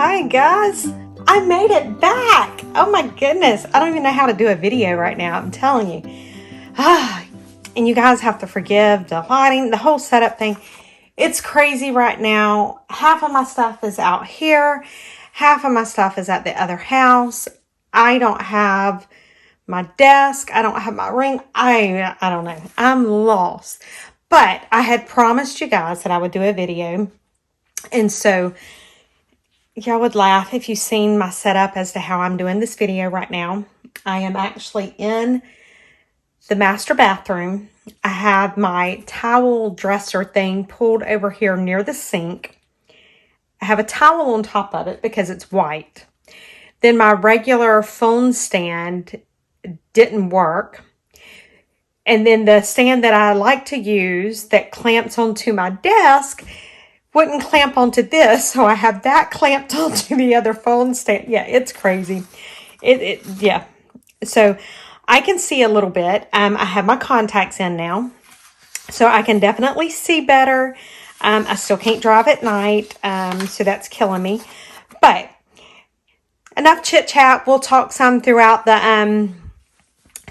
Hi guys, I made it back. Oh my goodness, I don't even know how to do a video right now, I'm telling you. And you guys have to forgive the lighting, the whole setup thing. It's crazy right now. Half of my stuff is out here, half of my stuff is at the other house. I don't have my desk, I don't have my ring. I don't know, I'm lost. But I had promised you guys that I would do a video, and so y'all would laugh if you've seen my setup as to how I'm doing this video right now. I am actually in the master bathroom. I have my towel dresser thing pulled over here near the sink. I have a towel on top of it because it's white. Then my regular phone stand didn't work. And then the stand that I like to use that clamps onto my desk wouldn't clamp onto this, so I have that clamped onto the other phone stand. Yeah, it's crazy. Yeah. So I can see a little bit. I have my contacts in now, so I can definitely see better. I still can't drive at night, so that's killing me. But enough chit chat. We'll talk some throughout the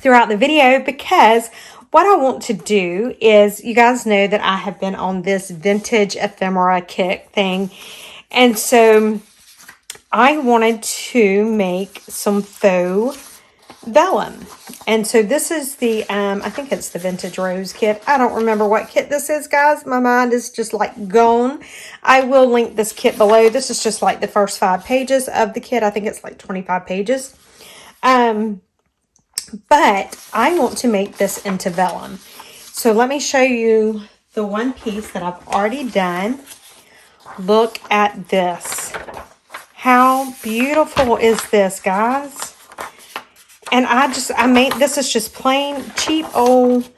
video, because what I want to do is, you guys know that I have been on this vintage ephemera kick thing. And so I wanted to make some faux vellum. And so this is the, I think it's the Vintage Rose kit. I don't remember what kit this is, guys. My mind is just like gone. I will link this kit below. This is just like the first 5 pages of the kit. I think it's like 25 pages. But I want to make this into vellum. So let me show you the one piece that I've already done. Look at this. How beautiful is this, guys? And I made, this is just plain cheap old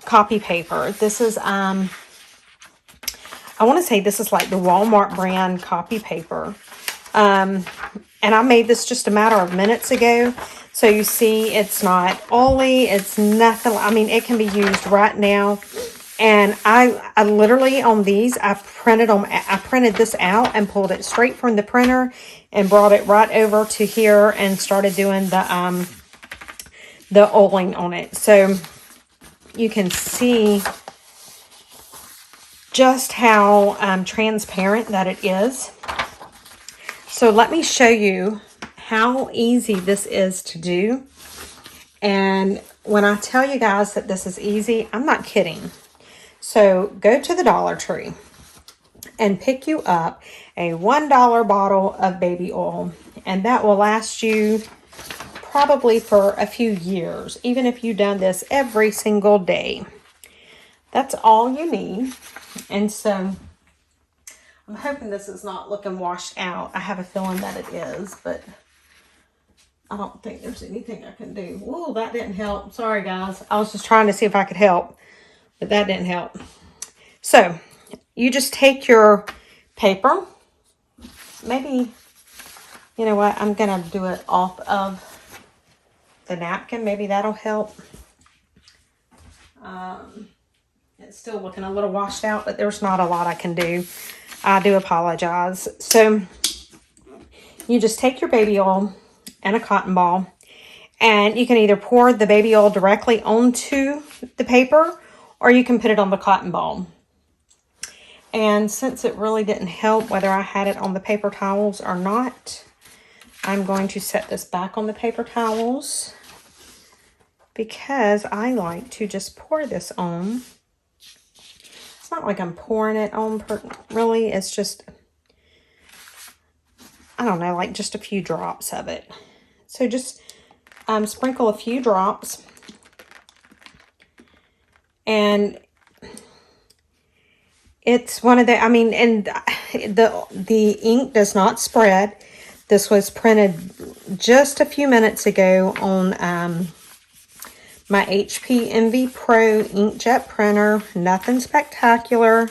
copy paper. This is, I want to say this is like the Walmart brand copy paper. And I made this just a matter of minutes ago. So you see, it's not oily, it's nothing. I mean, it can be used right now. And I literally on these, I printed this out and pulled it straight from the printer and brought it right over to here and started doing the oiling on it. So you can see just how transparent that it is. So let me show you how easy this is to do. And when I tell you guys that this is easy, I'm not kidding. So go to the Dollar Tree and pick you up a $1 bottle of baby oil, and that will last you probably for a few years, even if you've done this every single day. That's all you need. And so I'm hoping this is not looking washed out. I have a feeling that it is, but I don't think there's anything I can do. Whoa, that didn't help. Sorry, guys. I was just trying to see if I could help, but that didn't help. So you just take your paper. Maybe, you know what? I'm going to do it off of the napkin. Maybe that'll help. It's still looking a little washed out, but there's not a lot I can do. I do apologize. So you just take your baby oil and a cotton ball, and you can either pour the baby oil directly onto the paper, or you can put it on the cotton ball. And since it really didn't help whether I had it on the paper towels or not, I'm going to set this back on the paper towels, because I like to just pour this on. It's not like I'm pouring it on really, it's just, I don't know, like just a few drops of it. So just sprinkle a few drops, and it's one of the, I mean, and the ink does not spread. This was printed just a few minutes ago on my HP Envy Pro inkjet printer. Nothing spectacular.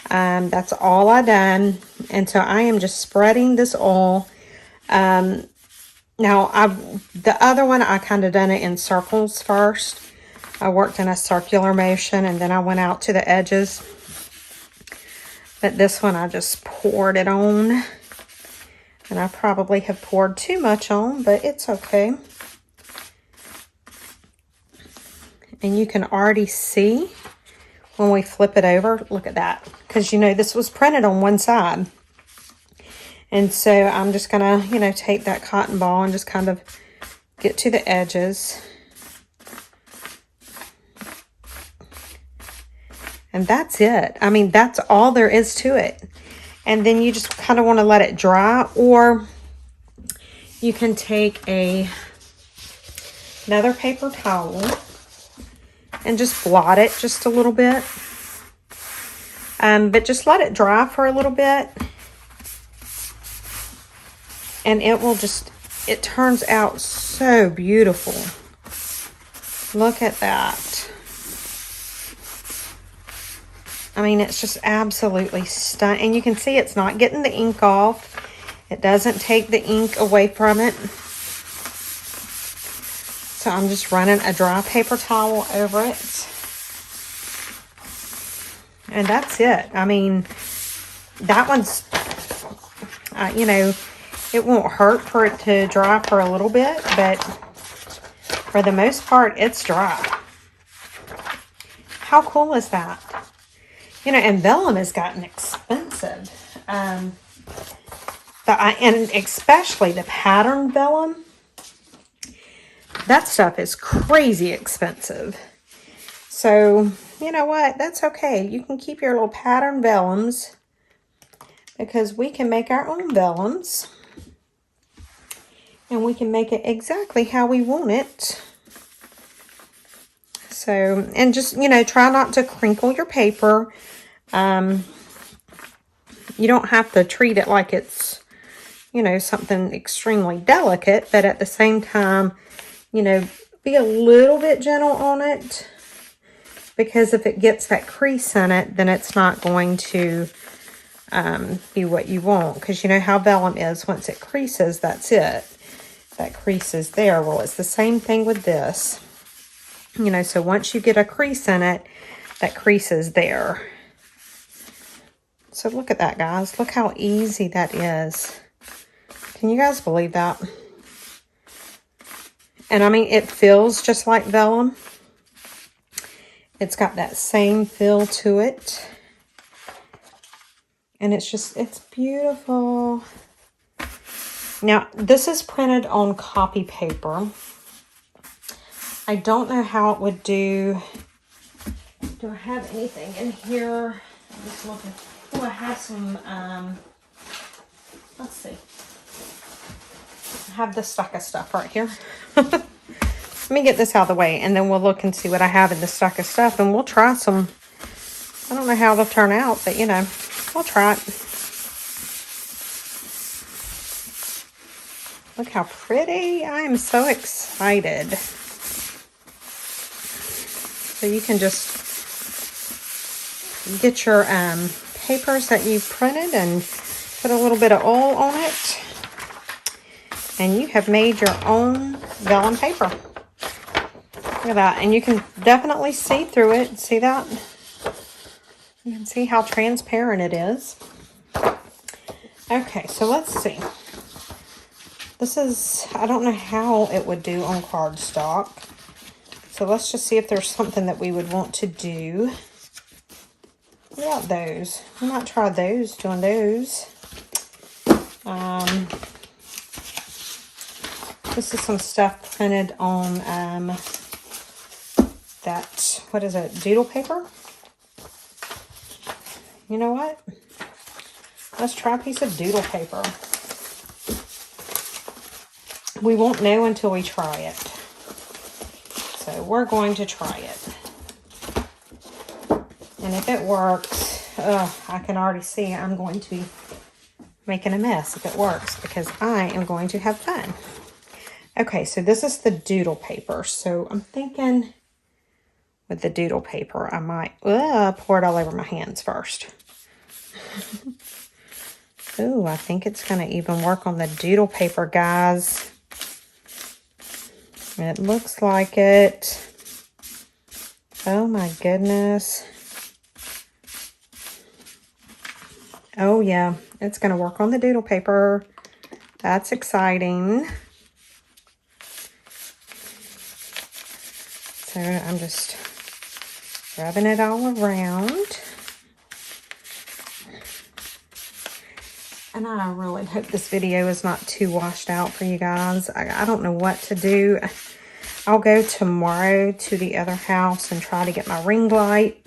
That's all I done. And so I am just spreading this oil. Now, the other one, I kind of done it in circles first. I worked in a circular motion, and then I went out to the edges. But this one, I just poured it on. And I probably have poured too much on, but it's okay. And you can already see when we flip it over, look at that. Because, you know, this was printed on one side. And so I'm just going to, you know, take that cotton ball and just kind of get to the edges. And that's it. I mean, that's all there is to it. And then you just kind of want to let it dry, or you can take another paper towel and just blot it just a little bit. But just let it dry for a little bit. And it will just, it turns out so beautiful. Look at that. I mean, it's just absolutely stunning. And you can see it's not getting the ink off. It doesn't take the ink away from it. So I'm just running a dry paper towel over it. And that's it. I mean, that one's, you know, it won't hurt for it to dry for a little bit, but for the most part, it's dry. How cool is that? You know, and vellum has gotten expensive. And especially the pattern vellum. That stuff is crazy expensive. So, you know what? That's okay. You can keep your little pattern vellums, because we can make our own vellums. And we can make it exactly how we want it. So, and just, you know, try not to crinkle your paper. You don't have to treat it like it's, you know, something extremely delicate, but at the same time, you know, be a little bit gentle on it, because if it gets that crease in it, then it's not going to be what you want, because you know how vellum is. Once it creases, that's it. That crease is there. Well, it's the same thing with this. You know, so once you get a crease in it, that crease is there. So look at that, guys. Look how easy that is. Can you guys believe that? And I mean, it feels just like vellum. It's got that same feel to it. And it's just, it's beautiful. Now, this is printed on copy paper. I don't know how it would do. Do I have anything in here? I'm just looking. Oh, I have some, let's see. I have this stack of stuff right here. Let me get this out of the way, and then we'll look and see what I have in the stack of stuff, and we'll try some. I don't know how they'll turn out, but, you know, we'll try it. Look how pretty. I am so excited. So you can just get your papers that you printed and put a little bit of oil on it. And you have made your own vellum paper. Look at that. And you can definitely see through it. See that? You can see how transparent it is. Okay, so let's see. This is, I don't know how it would do on cardstock. So let's just see if there's something that we would want to do. What about those? We might try those, doing those. This is some stuff printed on that, what is it, doodle paper? You know what? Let's try a piece of doodle paper. We won't know until we try it. So we're going to try it. And if it works, I can already see I'm going to be making a mess if it works, because I am going to have fun. Okay, so this is the doodle paper. So I'm thinking with the doodle paper, I might pour it all over my hands first. Ooh, I think it's going to even work on the doodle paper, guys. It looks like it. Oh my goodness. Oh yeah, it's going to work on the doodle paper. That's exciting. So I'm just rubbing it all around. And I really hope this video is not too washed out for you guys. I don't know what to do. I'll go tomorrow to the other house and try to get my ring light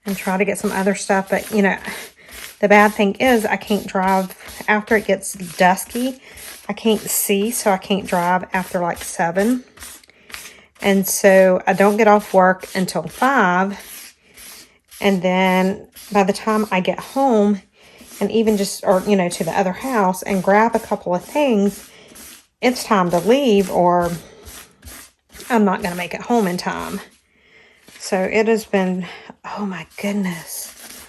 and try to get some other stuff. But, you know, the bad thing is I can't drive after it gets dusky. I can't see, so I can't drive after like 7. And so I don't get off work until 5. And then by the time I get home and even just, or, you know, to the other house and grab a couple of things, it's time to leave or I'm not going to make it home in time. So it has been, oh my goodness.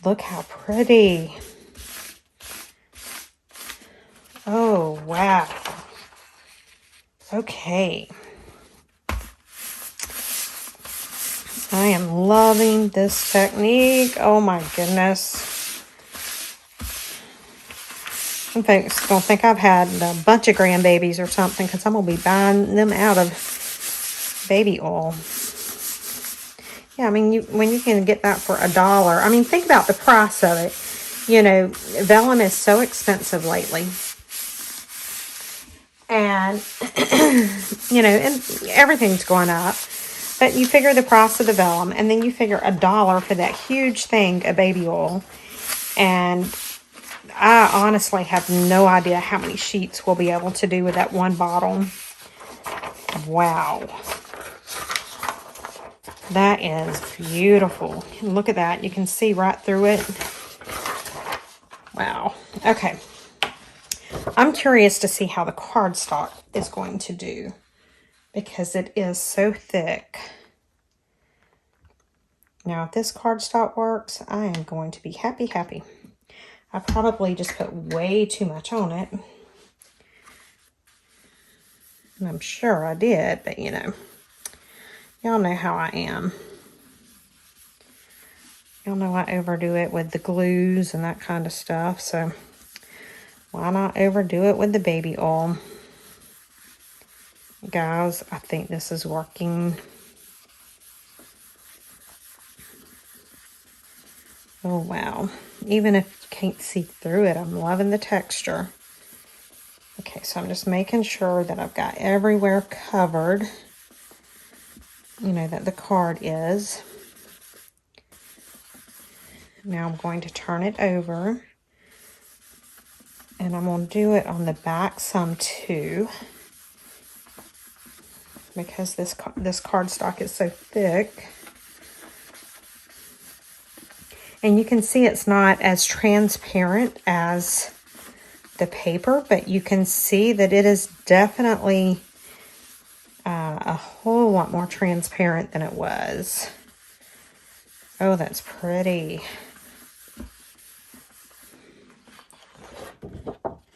Look how pretty. Oh, wow. Okay. I am loving this technique. Oh my goodness. Some folks gonna think I've had a bunch of grandbabies or something because I'm gonna be buying them out of baby oil. Yeah, I mean, when you can get that for $1, I mean, think about the price of it. You know, vellum is so expensive lately. And, you know, and everything's going up. But you figure the price of the vellum, and then you figure $1 for that huge thing of baby oil. And I honestly have no idea how many sheets we'll be able to do with that one bottle. Wow. That is beautiful. Look at that. You can see right through it. Wow. Okay. I'm curious to see how the cardstock is going to do, because it is so thick. Now, if this cardstock works, I am going to be happy, happy. I probably just put way too much on it. And I'm sure I did, but you know, y'all know how I am. Y'all know I overdo it with the glues and that kind of stuff, so why not overdo it with the baby oil? Guys, I think this is working. Oh, wow. Even if you can't see through it, I'm loving the texture. Okay, so I'm just making sure that I've got everywhere covered, you know, that the card is. Now I'm going to turn it over. And I'm going to do it on the back some too, because this cardstock is so thick. And you can see it's not as transparent as the paper, but you can see that it is definitely a whole lot more transparent than it was. Oh, that's pretty.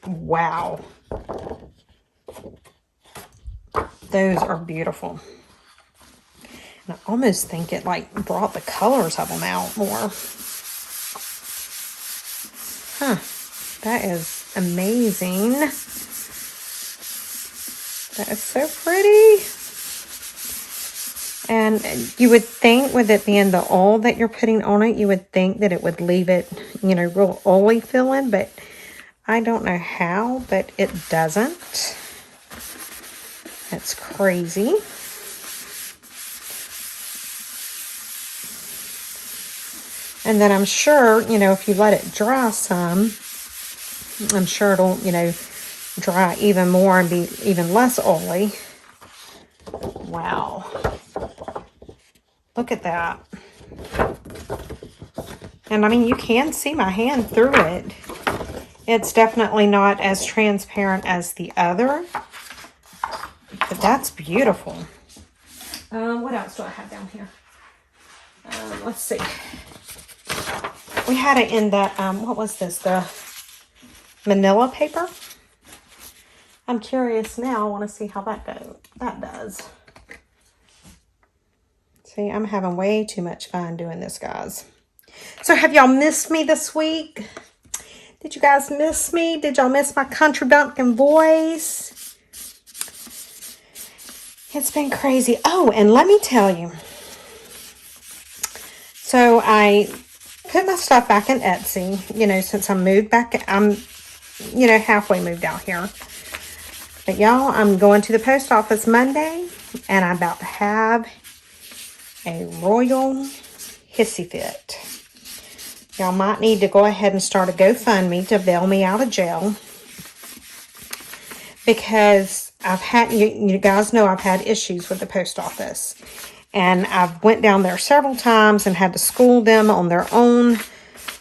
Wow. Those are beautiful. And I almost think it like brought the colors of them out more. Huh. That is amazing. That is so pretty. And you would think with it being the oil that you're putting on it, you would think that it would leave it, you know, real oily feeling, but I don't know how, but it doesn't. That's crazy. And then I'm sure, you know, if you let it dry some, I'm sure it'll, you know, dry even more and be even less oily. Wow. Look at that. And I mean, you can see my hand through it. It's definitely not as transparent as the other, but that's beautiful. What else do I have down here? Let's see. We had it in the, what was this? The manila paper. I'm curious now. I want to see how that does. See, I'm having way too much fun doing this, guys. So have y'all missed me this week? Did you guys miss me? Did y'all miss my country bumpkin voice? It's been crazy. Oh, and let me tell you. So I put my stuff back in Etsy, you know, since I moved back. I'm, you know, halfway moved out here. But y'all, I'm going to the post office Monday, and I'm about to have a royal hissy fit. Y'all might need to go ahead and start a GoFundMe to bail me out of jail. Because I've had, you guys know I've had issues with the post office. And I've went down there several times and had to school them on their own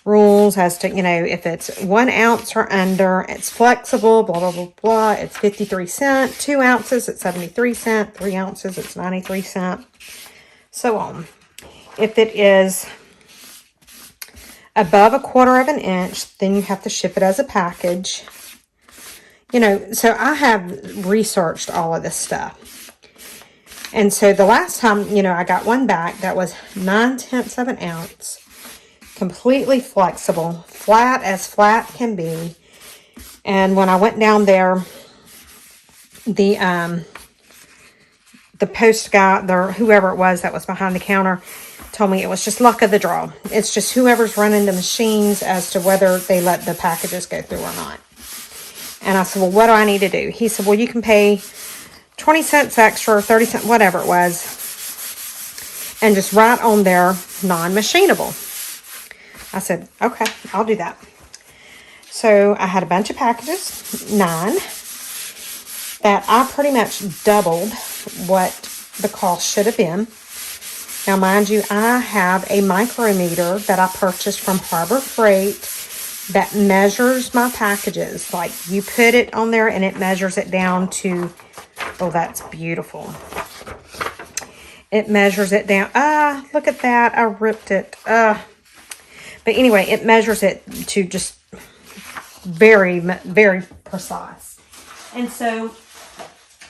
rules as to, you know, if it's 1 ounce or under, it's flexible, blah, blah, blah, blah. It's 53 cents. 2 ounces, it's 73 cents. 3 ounces, it's 93 cents. So on. If it is above 1/4 of an inch, then you have to ship it as a package. You know, so I have researched all of this stuff. And so the last time, you know, I got one back that was 9/10 of an ounce. Completely flexible, flat as flat can be. And when I went down there, the post guy, whoever it was that was behind the counter, told me it was just luck of the draw. It's just whoever's running the machines as to whether they let the packages go through or not. And I said, well, what do I need to do? He said, well, you can pay 20 cents extra or 30 cents, whatever it was, and just write on there non-machinable. I said, okay, I'll do that. So I had a bunch of packages, 9, that I pretty much doubled what the cost should have been. Now, mind you, I have a micrometer that I purchased from Harbor Freight that measures my packages. Like, you put it on there and it measures it down to, oh, that's beautiful. It measures it down. Look at that. I ripped it. But anyway, it measures it to just very, very precise. And so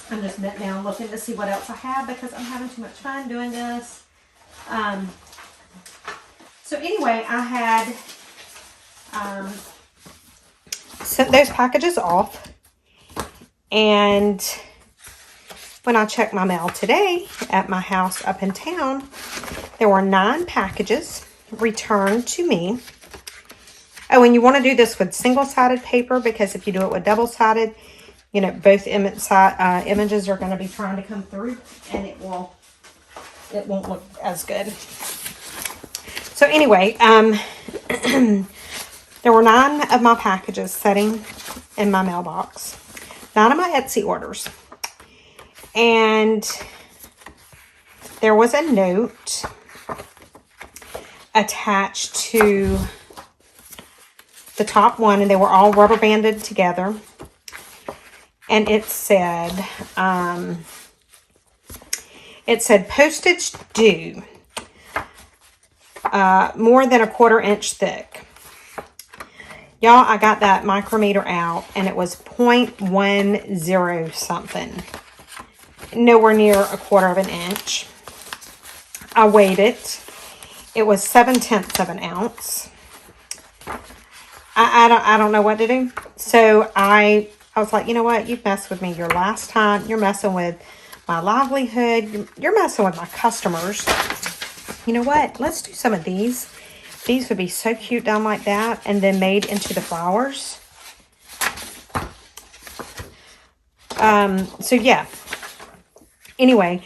I'm just bent down looking to see what else I have because I'm having too much fun doing this. So anyway, I had sent those packages off. And when I checked my mail today at my house up in town, there were 9 packages returned to me. Oh, and you want to do this with single-sided paper because if you do it with double-sided, you know, both images are going to be trying to come through and it won't look as good. So anyway, there were 9 of my packages sitting in my mailbox. 9 of my Etsy orders. And there was a note attached to the top one, and they were all rubber banded together. And it said postage due, more than 1/4 inch thick. Y'all, I got that micrometer out, and it was 0.10 something. Nowhere near 1/4 of an inch. I weighed it. It was 7/10 of an ounce. I don't know what to do. So I was like, you know what? You've messed with me your last time. You're messing with my livelihood. You're messing with my customers. You know what? Let's do some of these. These would be so cute done like that and then made into the flowers. So yeah. Anyway,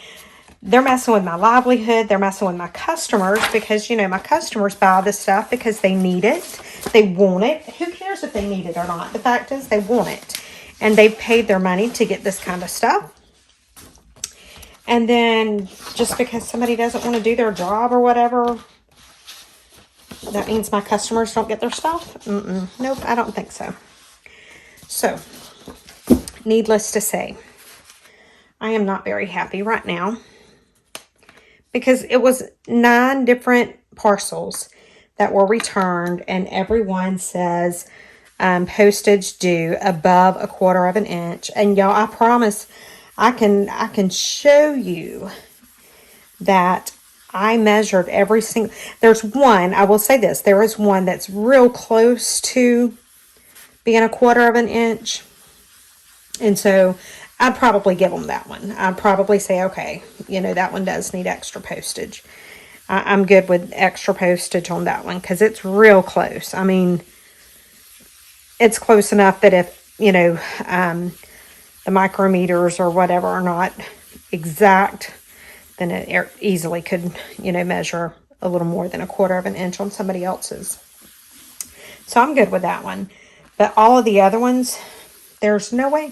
they're messing with my livelihood. They're messing with my customers because, you know, my customers buy this stuff because they need it. They want it. Who cares if they need it or not? The fact is they want it. And they've paid their money to get this kind of stuff. And then just because somebody doesn't want to do their job or whatever, that means my customers don't get their stuff? Nope, I don't think so. So, needless to say, I am not very happy right now because it was 9 different parcels that were returned, and everyone says postage due above 1/4 of an inch. And y'all, I promise I can show you that I measured every single. There's one, I will say this, there is one that's real close to being 1/4 of an inch. And so I'd probably give them that one. I'd probably say, okay, you know, that one does need extra postage. I'm good with extra postage on that one because it's real close. I mean, it's close enough that if, you know, the micrometers or whatever are not exact, then it easily could, you know, measure a little more than 1/4 of an inch on somebody else's. So I'm good with that one. But all of the other ones, there's no way.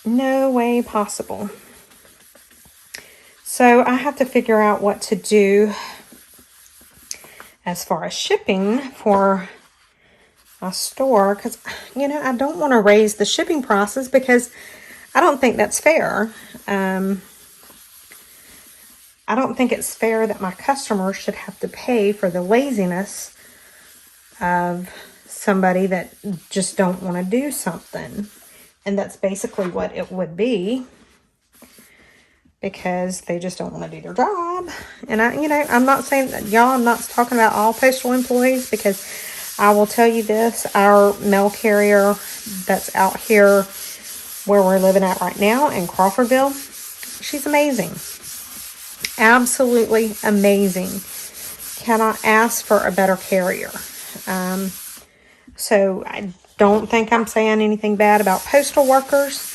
No way possible. So I have to figure out what to do as far as shipping for my store, because, you know, I don't want to raise the shipping prices because I don't think that's fair. I don't think it's fair that my customers should have to pay for the laziness of somebody that just don't want to do something. And that's basically what it would be, because they just don't want to do their job. And I'm not saying that, y'all, I'm not talking about all postal employees, because I will tell you this, our mail carrier that's out here where we're living at right now in Crawfordville, she's amazing. Absolutely amazing. Cannot ask for a better carrier. So I don't think I'm saying anything bad about postal workers.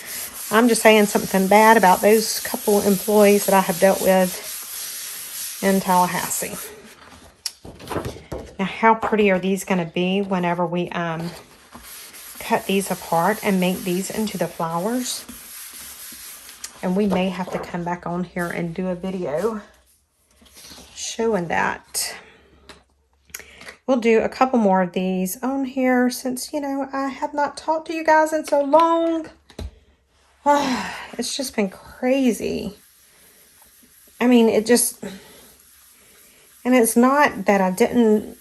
I'm just saying something bad about those couple employees that I have dealt with in Tallahassee. Now, how pretty are these going to be whenever we cut these apart and make these into the flowers? And we may have to come back on here and do a video showing that. We'll do a couple more of these on here since, you know, I have not talked to you guys in so long. It's just been crazy. I mean, it just, and it's not that I didn't,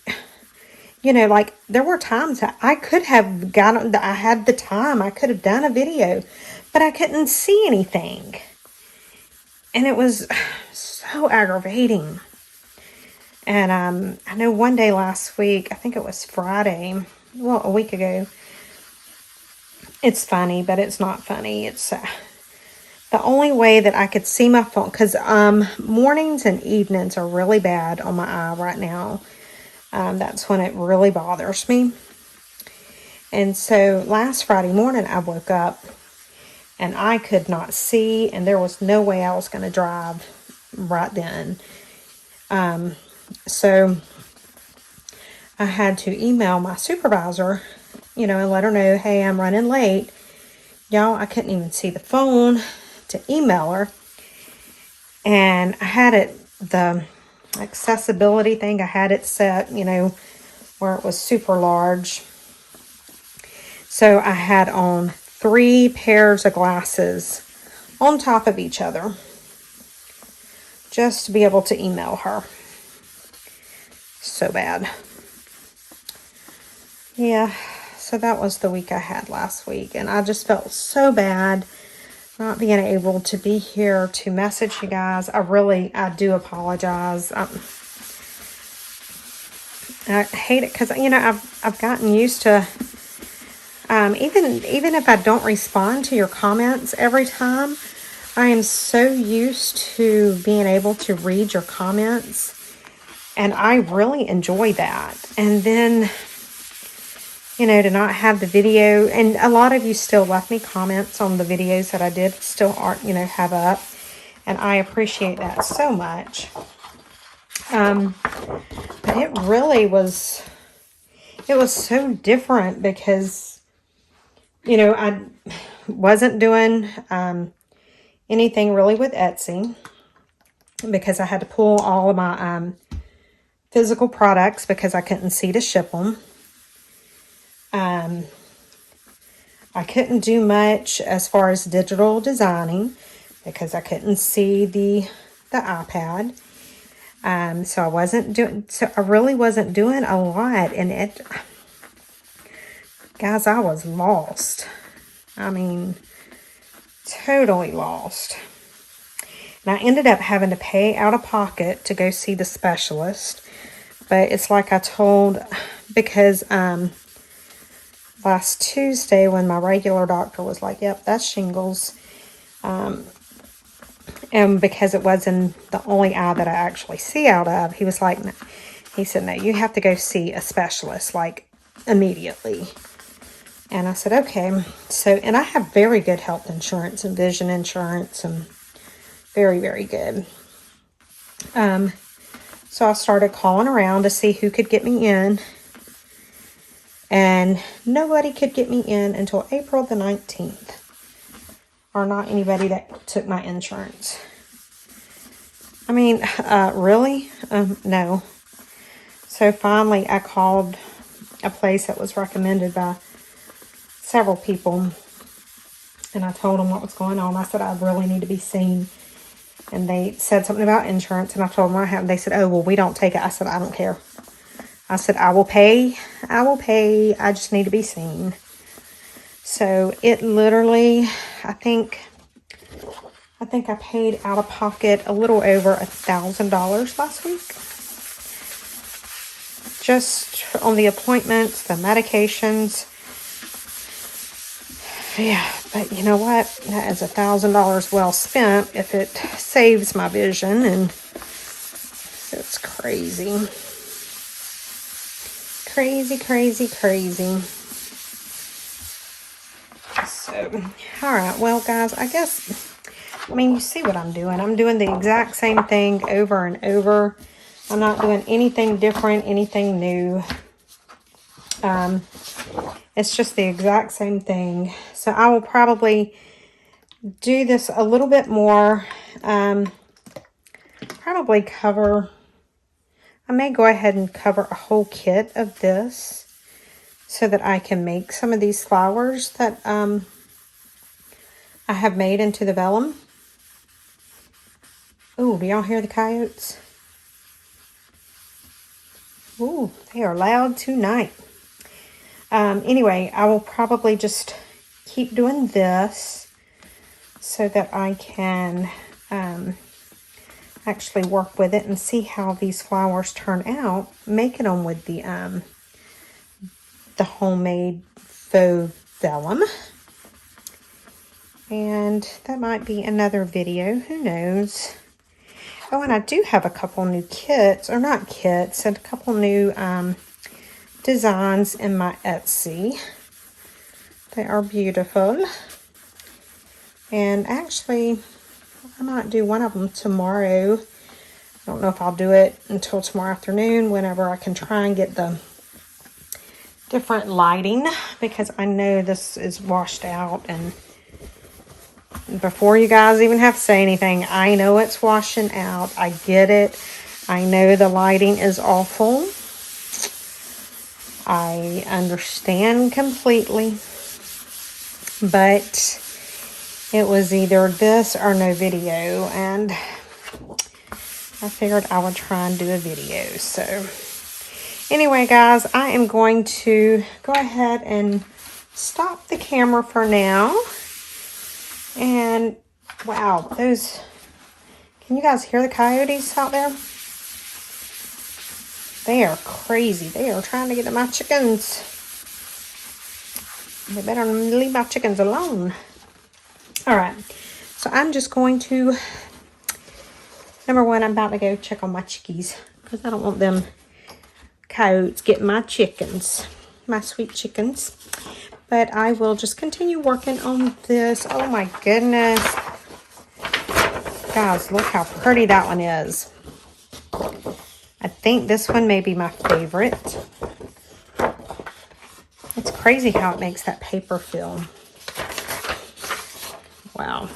you know, like, there were times that I could have gotten, I had the time, I could have done a video, but I couldn't see anything. And it was so aggravating. And I know one day last week, I think it was Friday, well, a week ago. It's funny, but it's not funny. It's the only way that I could see my phone, because mornings and evenings are really bad on my eye right now. That's when it really bothers me. And so last Friday morning, I woke up and I could not see, and there was no way I was going to drive right then. So I had to email my supervisor, you know, and let her know, hey, I'm running late. Y'all, I couldn't even see the phone to email her. And I had it, the accessibility thing, I had it set, you know, where it was super large. So I had on 3 pairs of glasses on top of each other just to be able to email her. So bad. Yeah, so that was the week I had last week, and I just felt so bad not being able to be here to message you guys. I do apologize. I hate it because, you know, I've gotten used to, even if I don't respond to your comments every time, I am so used to being able to read your comments, and I really enjoy that. And then, you know, to not have the video, and a lot of you still left me comments on the videos that I did still aren't, you know, have up, and I appreciate that so much. But it really was, it was so different because, you know, I wasn't doing anything really with Etsy because I had to pull all of my physical products because I couldn't see to ship them. I couldn't do much as far as digital designing because I couldn't see the iPad. So I really wasn't doing a lot, and guys, I was lost. I mean, totally lost. And I ended up having to pay out of pocket to go see the specialist. But it's like I told, because last Tuesday when my regular doctor was like, yep, that's shingles. And because it wasn't the only eye that I actually see out of, he was like, no. He said, no, you have to go see a specialist, like, immediately. And I said, okay. So, and I have very good health insurance and vision insurance, and very, very good. So I started calling around to see who could get me in. And nobody could get me in until April the 19th. Or not anybody that took my insurance. I mean, really? No. So finally I called a place that was recommended by several people. And I told them what was going on. I said, I really need to be seen. And they said something about insurance. And I told them I have. They said, oh, well, we don't take it. I said, I don't care. I said, I will pay. I will pay. I just need to be seen. So it literally, I think I paid out of pocket a little over $1,000 last week. Just on the appointments, the medications. Yeah, but you know what? That is $1,000 well spent if it saves my vision, and it's crazy. Crazy, crazy, crazy. So, alright, well guys, I mean, you see what I'm doing. I'm doing the exact same thing over and over. I'm not doing anything different, anything new. It's just the exact same thing. So I will probably do this a little bit more. Probably cover, I may go ahead and cover a whole kit of this so that I can make some of these flowers that I have made into the vellum. Ooh, do y'all hear the coyotes? Ooh, they are loud tonight. Anyway, I will probably just keep doing this so that I can actually work with it and see how these flowers turn out, making them with the homemade faux vellum. And that might be another video, who knows. Oh, and I do have a couple new kits, or not kits, and a couple new designs in my Etsy. They are beautiful. And actually, I might do one of them tomorrow. I don't know if I'll do it until tomorrow afternoon, whenever I can try and get the different lighting, because I know this is washed out, and before you guys even have to say anything, I know it's washing out. I get it. I know the lighting is awful. I understand completely. But it was either this or no video, and I figured I would try and do a video. So anyway, guys, I am going to go ahead and stop the camera for now. And wow, those, can you guys hear the coyotes out there? They are crazy. They are trying to get to my chickens. They better leave my chickens alone. All right, so I'm just going to, number one, I'm about to go check on my chickies, because I don't want them coyotes getting my chickens, my sweet chickens. But I will just continue working on this. Oh my goodness. Guys, look how pretty that one is. I think this one may be my favorite. It's crazy how it makes that paper feel. Wow.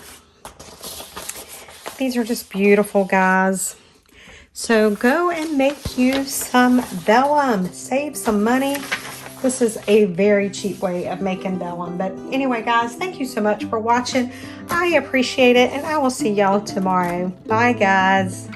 These are just beautiful, guys. So go and make you some vellum. Save some money. This is a very cheap way of making vellum. But anyway, guys, thank you so much for watching. I appreciate it, and I will see y'all tomorrow. Bye, guys.